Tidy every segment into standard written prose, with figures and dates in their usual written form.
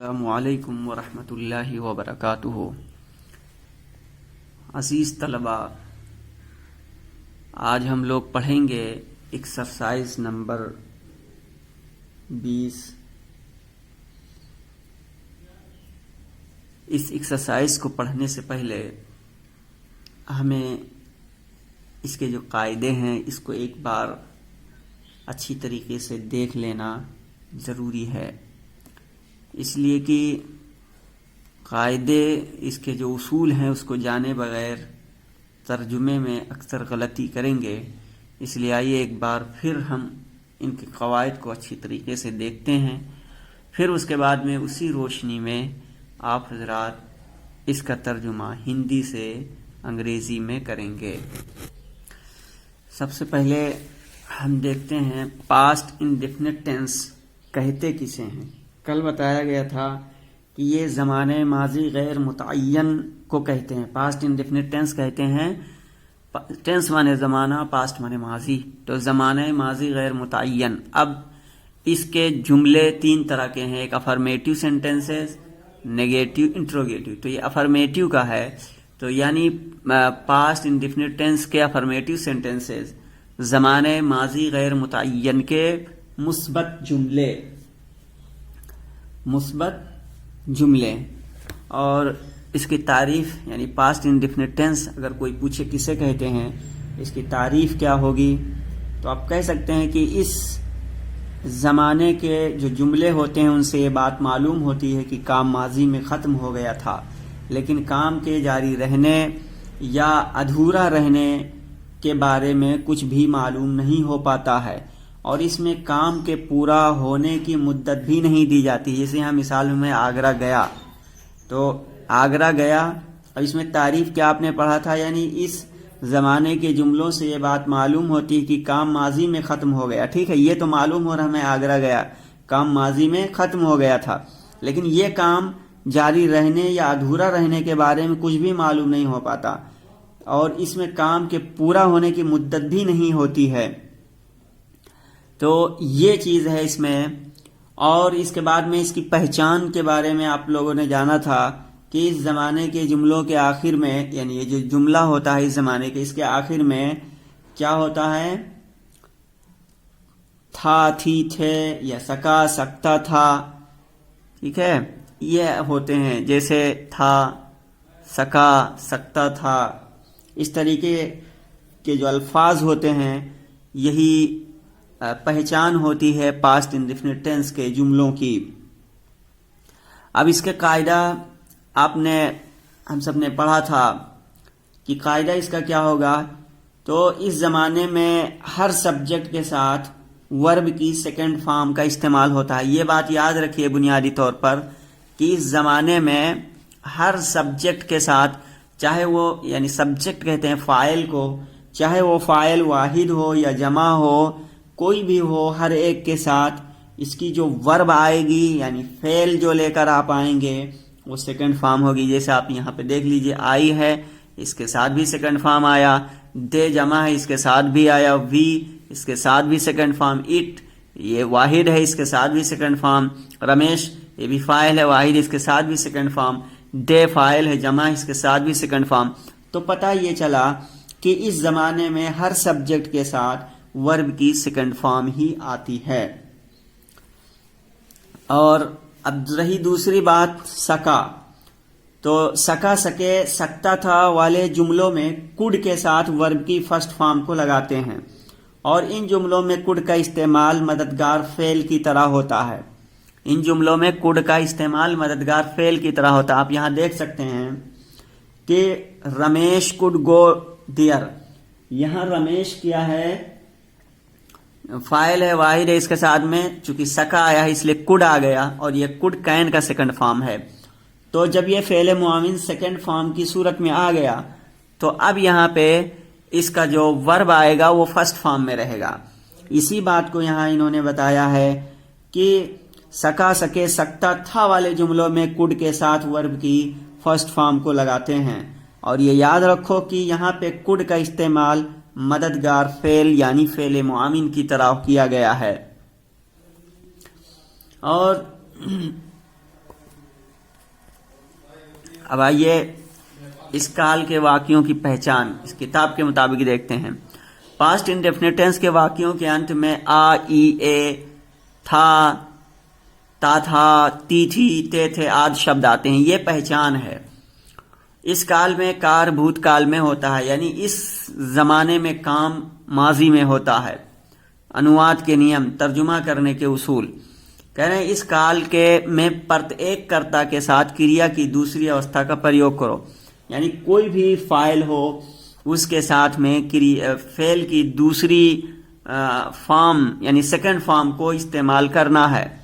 अस्सलामुअलैकुम वरहमतुल्लाहि वबरकातुहू। अज़ीज़ तलबा, आज हम लोग पढ़ेंगे एक्सरसाइज नंबर 20। इस एक्सरसाइज को पढ़ने से पहले हमें इसके जो कायदे हैं इसको एक बार अच्छी तरीके से देख लेना ज़रूरी है, इसलिए कि कायदे इसके जो उसूल हैं उसको जाने बगैर तर्जुमे में अक्सर गलती करेंगे। इसलिए आइए एक बार फिर हम इनके कवायद को अच्छी तरीके से देखते हैं, फिर उसके बाद में उसी रोशनी में आप हजरात इसका तर्जुमा हिंदी से अंग्रेज़ी में करेंगे। सबसे पहले हम देखते हैं पास्ट इंडेफिनिट टेंस कहते किसे हैं। कल बताया गया था कि ये ज़माने माजी गैर मुतअय्यन को कहते हैं। पास्ट इंडेफिनिट टेंस कहते हैं, टेंस माने ज़माना, पास्ट माने माजी, तो ज़माने माजी गैर मुतअय्यन। अब इसके जुमले तीन तरह के हैं, एक अफर्मेटिव सेंटेंसेस, नेगेटिव, इंट्रोगेटिव। तो ये अफर्मेटिव का है, तो यानी पास्ट इंडेफिनिट टेंस के अफर्मेटिव सेंटेंसेस ज़माने माजी गैर मुतअय्यन के मुस्बत जुमले और इसकी तारीफ यानी पास्ट इंडेफिनिट टेंस अगर कोई पूछे किसे कहते हैं, इसकी तारीफ क्या होगी, तो आप कह सकते हैं कि इस ज़माने के जो जुमले होते हैं उनसे ये बात मालूम होती है कि काम माजी में ख़त्म हो गया था, लेकिन काम के जारी रहने या अधूरा रहने के बारे में कुछ भी मालूम नहीं हो पाता है, और इसमें काम के पूरा होने की मुद्दत भी नहीं दी जाती। जैसे यहाँ मिसाल में आगरा गया, तो आगरा गया, और इसमें तारीफ क्या आपने पढ़ा था, यानी इस ज़माने के जुमलों से ये बात मालूम होती है कि काम माजी में ख़त्म हो गया। ठीक है, ये तो मालूम हो रहा है, मैं आगरा गया, काम माजी में ख़त्म हो गया था, लेकिन ये काम जारी रहने या अधूरा रहने के बारे में कुछ भी मालूम नहीं हो पाता, और इसमें काम के पूरा होने की मुद्दत भी नहीं होती है। तो ये चीज़ है इसमें। और इसके बाद में इसकी पहचान के बारे में आप लोगों ने जाना था कि इस ज़माने के जुमलों के आखिर में, यानी ये जो जुमला होता है इस ज़माने के, इसके आखिर में क्या होता है, था, थी, थे, या सका, सकता था। ठीक है, ये होते हैं, जैसे था, सका, सकता था, इस तरीके के जो अल्फाज होते हैं यही पहचान होती है पास्ट इंडेफिनिट टेंस के जुमलों की। अब इसके कायदा हम सब ने पढ़ा था कि कायदा इसका क्या होगा, तो इस ज़माने में हर सब्जेक्ट के साथ वर्ब की सेकंड फॉर्म का इस्तेमाल होता है। ये बात याद रखिए बुनियादी तौर पर कि इस ज़माने में हर सब्जेक्ट के साथ, चाहे वो, यानी सब्जेक्ट कहते हैं फ़ाइल को, चाहे वो फ़ाइल वाहिद हो या जमा हो, कोई भी हो, हर एक के साथ इसकी जो वर्ब आएगी, यानी फेल जो लेकर आप आएंगे वो सेकंड फॉर्म होगी। जैसे आप यहाँ पे देख लीजिए, आई है, इसके साथ भी सेकंड फॉर्म आया, दे जमा है, इसके साथ भी आया, वी, इसके साथ भी सेकंड फॉर्म, इट, ये वाहिद है, इसके साथ भी सेकंड फॉर्म, रमेश, ये भी फाइल है, वाहिद, इसके साथ भी सेकंड फॉर्म, दे फाइल है, जमा, इसके साथ भी सेकंड फॉर्म। तो पता ये चला कि इस ज़माने में हर सब्जेक्ट के साथ वर्ब की सेकंड फॉर्म ही आती है। और अब रही दूसरी बात, सका, तो सका, सके, सकता था वाले जुमलों में कुड के साथ वर्ब की फर्स्ट फॉर्म को लगाते हैं, और इन जुमलों में कुड का इस्तेमाल मददगार फेल की तरह होता है। इन जुमलों में कुड का इस्तेमाल मददगार फेल की तरह होता है। आप यहां देख सकते हैं कि रमेश कुड गो देयर, यहां रमेश क्या है, फाइल है, वाहिद है, इसके साथ में चूंकि सका आया है इसलिए कुड आ गया, और ये कुड कैन का सेकंड फॉर्म है। तो जब ये फेल मुआविन सेकंड फॉर्म की सूरत में आ गया, तो अब यहाँ पे इसका जो वर्ब आएगा वो फर्स्ट फॉर्म में रहेगा। इसी बात को यहाँ इन्होंने बताया है कि सका, सके, सकता था वाले जुमलों में कुड के साथ वर्ब की फर्स्ट फॉर्म को लगाते हैं, और ये याद रखो कि यहाँ पे कुड का इस्तेमाल मददगार फेल यानी फेल मुआमिन की तरह किया गया है। और अब आइए इस काल के वाक्यों की पहचान इस किताब के मुताबिक देखते हैं। पास्ट इंडेफिनिट टेंस के वाक्यों के अंत में आ, ई, ए, था, ता था, ती थी, ते थे आदि शब्द आते हैं। ये पहचान है। इस काल में कार भूतकाल में होता है, यानी इस जमाने में काम माजी में होता है। अनुवाद के नियम, तर्जुमा करने के उसूल। कह रहे हैं इस काल के में प्रत्येक कर्ता के साथ क्रिया की दूसरी अवस्था का प्रयोग करो, यानी कोई भी फाइल हो उसके साथ में फेल की दूसरी फॉर्म यानी सेकंड फॉर्म को इस्तेमाल करना है।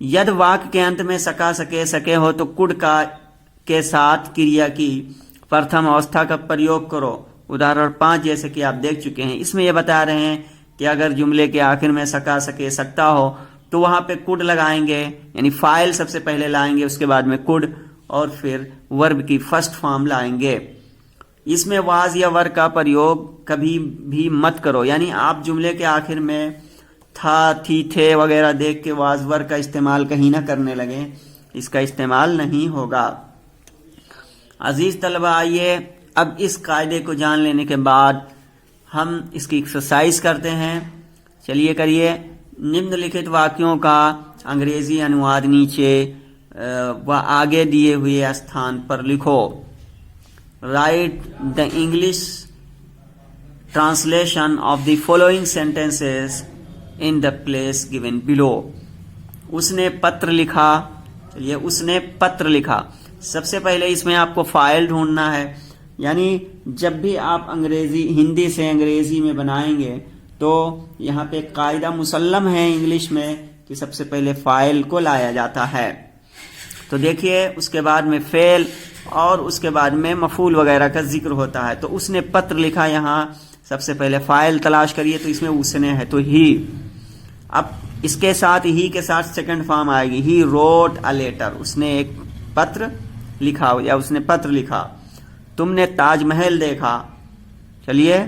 यदि वाक्य के अंत में सका, सके, सके हो तो कुड का के साथ क्रिया की प्रथम अवस्था का प्रयोग करो। उदाहरण 5 जैसे कि आप देख चुके हैं। इसमें यह बता रहे हैं कि अगर जुमले के आखिर में सका, सके, सकता हो तो वहां पे कुड लगाएंगे, यानी फाइल सबसे पहले लाएंगे, उसके बाद में कुड, और फिर वर्ब की फर्स्ट फॉर्म लाएंगे। इसमें वाज या वर का प्रयोग कभी भी मत करो, यानी आप जुमले के आखिर में था, थी, थे वगैरह देख के वाज वर का इस्तेमाल कहीं ना करने लगे, इसका इस्तेमाल नहीं होगा। अजीज तलबा, आइए अब इस कायदे को जान लेने के बाद हम इसकी एक्सरसाइज करते हैं। चलिए करिए। निम्नलिखित वाक्यों का अंग्रेजी अनुवाद नीचे व आगे दिए हुए स्थान पर लिखो। Write the English translation of the following sentences in the place given below. उसने पत्र लिखा। चलिए, उसने पत्र लिखा। सबसे पहले इसमें आपको फाइल ढूंढना है, यानी जब भी आप अंग्रेजी हिंदी से अंग्रेजी में बनाएंगे तो यहाँ पे कायदा मुसल्लम है इंग्लिश में कि सबसे पहले फाइल को लाया जाता है। तो देखिए, उसके बाद में फेल और उसके बाद में मफूल वगैरह का जिक्र होता है। तो उसने पत्र लिखा, यहाँ सबसे पहले फाइल तलाश करिए तो इसमें उसने है तो ही। अब इसके साथ ही के साथ सेकंड फॉर्म आएगी, ही रोट अ लेटर। उसने एक पत्र लिखा या उसने पत्र लिखा। तुमने ताजमहल देखा। चलिए,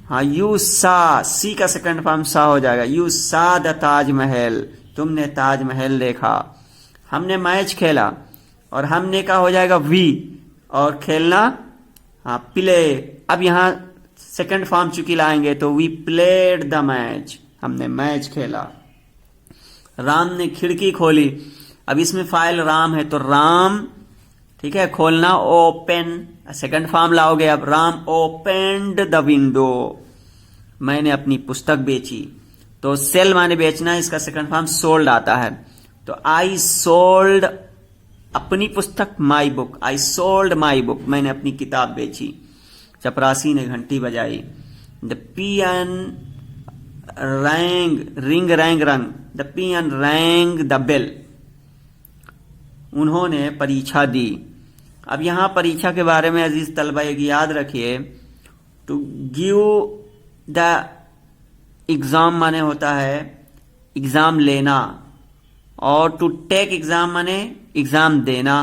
हाँ, यू सा, सी का सेकंड फॉर्म सा हो जाएगा, यू सा द ताजमहल। तुमने ताजमहल देखा। हमने मैच खेला, और हमने का हो जाएगा वी, और खेलना हाँ प्ले। अब यहां सेकंड फॉर्म चूंकि लाएंगे तो वी प्लेड द मैच, हमने मैच खेला। राम ने खिड़की खोली। अब इसमें फाइल राम है तो राम, ठीक है, खोलना ओपन, सेकंड फॉर्म लाओगे। अब राम ओपेंड द विंडो। मैंने अपनी पुस्तक बेची। तो सेल माने बेचना, इसका सेकंड फॉर्म सोल्ड आता है। तो आई सोल्ड अपनी पुस्तक, my book. I sold my book, मैंने अपनी किताब बेची। चपरासी ने घंटी बजाई। The peon rang, ring rang rung, the peon rang the bell. उन्होंने परीक्षा दी। अब यहां परीक्षा के बारे में अजीज तलबा एक याद रखिए, टू गिव द एग्जाम माने होता है एग्जाम लेना, और टू टेक एग्जाम माने एग्जाम देना।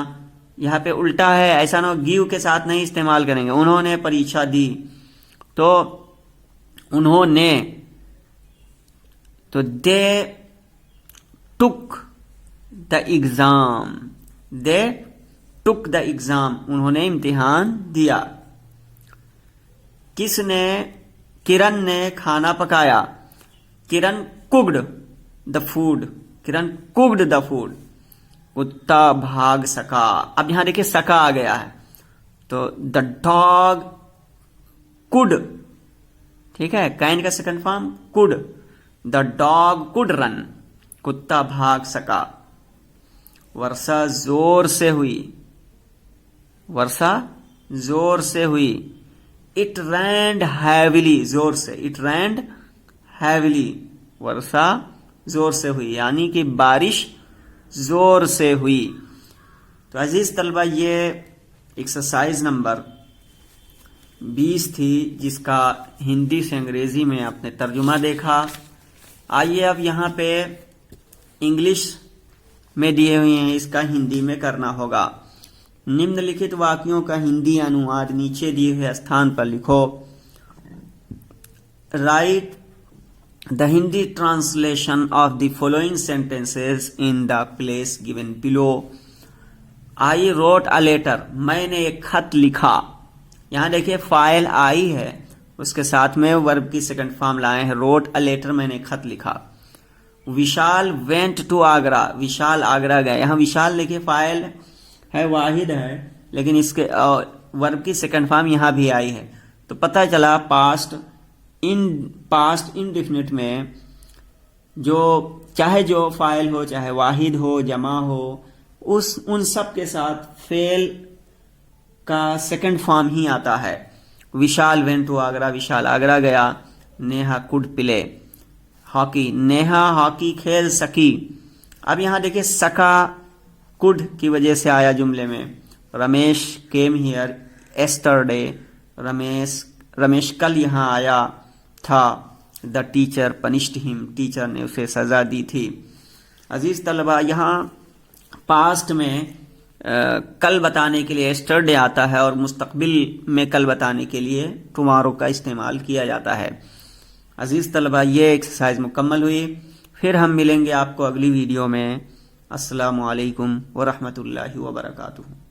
यहां पे उल्टा है, ऐसा ना गिव के साथ नहीं इस्तेमाल करेंगे। उन्होंने परीक्षा दी, तो उन्होंने, तो they took the exam, they took the exam, उन्होंने इम्तिहान दिया। किसने, किरण ने खाना पकाया। Kiran cooked the food, Kiran cooked the food. कुत्ता भाग सका। अब यहां देखिए सका आ गया है, तो द डॉग कुड, ठीक है, कैन का second form could. The dog could run, कुत्ता भाग सका। वर्षा जोर से हुई, वर्षा जोर से हुई। इट रैंड हैविली, जोर से, इट रैंड हैविली, वर्षा जोर से हुई, यानी कि बारिश जोर से हुई। तो अजीज तलबा, ये एक्सरसाइज नंबर 20 थी, जिसका हिंदी से अंग्रेजी में आपने तर्जुमा देखा। आइए अब यहां पे इंग्लिश में दिए हुए हैं, इसका हिंदी में करना होगा। निम्नलिखित वाक्यों का हिंदी अनुवाद नीचे दिए हुए स्थान पर लिखो। Write the Hindi translation of the following sentences in the place given below. I wrote a letter, मैंने एक खत लिखा। यहां देखिए फाइल आई है, उसके साथ में वर्ब की सेकंड फॉर्म लाए हैं रोट अ लेटर, मैंने एक खत लिखा। विशाल वेंट टू आगरा, विशाल आगरा गया। यहां विशाल देखिए फाइल है, वाहिद है, लेकिन इसके वर्ब की सेकंड फॉर्म यहां भी आई है। तो पता चला पास्ट इंडेफिनिट में जो चाहे जो फाइल हो, चाहे वाहिद हो, जमा हो, उन सब के साथ फेल का सेकंड फॉर्म ही आता है। विशाल वेंट टू आगरा, विशाल आगरा गया। Neha could play hockey, Neha hockey खेल सकी। अब यहां देखिए सका कुड की वजह से आया जुमले में। Ramesh came here yesterday, Ramesh कल यहां आया था। The teacher punished him, teacher ने उसे सजा दी थी। अजीज तलबा, यहाँ पास्ट में कल बताने के लिए एस्टरडे आता है और मुस्तकबिल में कल बताने के लिए टुमारो का इस्तेमाल किया जाता है। अजीज तलबा, ये एक्सरसाइज मुकम्मल हुई। फिर हम मिलेंगे आपको अगली वीडियो में। अस्सलामु अलैकुम व रहमतुल्लाहि व बरकातुहू।